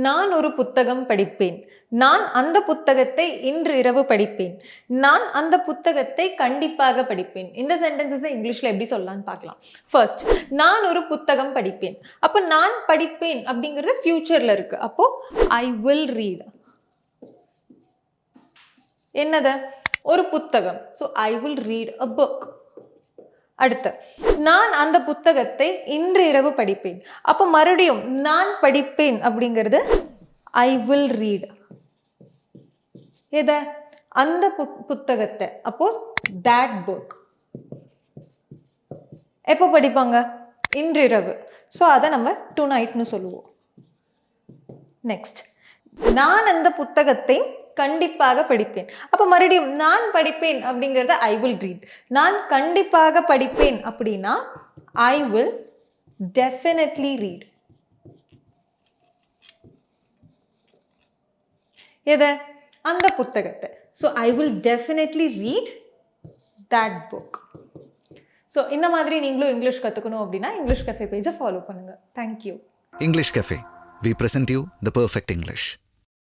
நான் ஒரு புத்தகம் படிப்பேன். நான் அந்த புத்தகத்தை இன்று இரவு படிப்பேன். நான் அந்த புத்தகத்தை கண்டிப்பாக படிப்பேன். இந்த சென்டென்சஸை இங்கிலீஷ்ல எப்படி சொல்லலாம்னு பார்க்கலாம். ஃபர்ஸ்ட், நான் ஒரு புத்தகம் படிப்பேன். அப்போ நான் படிப்பேன் அப்படிங்கிறது ஃபியூச்சர்ல இருக்கு. அப்போ ஐ வில் ரீட். என்னது? ஒரு புத்தகம். So I will read a book. அடுத்து, நான் அந்த புத்தகத்தை இன்று இரவு படிப்பேன். அப்போ மறுபடியும் நான் படிப்பேன் அப்படிங்கிறது ஐ வில் ரீட். எதை? அந்த புத்தகத்தை. அப்போ that book. எப்போ படிப்பாங்க? இன்று இரவு. ஸோ அதை நம்ம டுநைட்னு சொல்லுவோம். நெக்ஸ்ட், நான் அந்த புத்தகத்தை கண்டிப்பாக படிப்பேன். அப்போ மறுபடியும் நான் படிப்பேன் அப்படிங்கிறத ஐ வில் ரீட். நான் கண்டிப்பாக படிப்பேன் அப்படின்னா ஐ வில் டெஃபினெட்லி ரீட். எதை? அந்த புத்தகத்தை. So I will definitely read that book. So இந்த மாதிரி நீங்களும் இங்கிலீஷ் கற்றுக்கணும் அப்படின்னா இங்கிலீஷ் கஃபே பேஜை ஃபாலோ பண்ணுங்கள். Thank you. English Cafe. We present you the perfect English.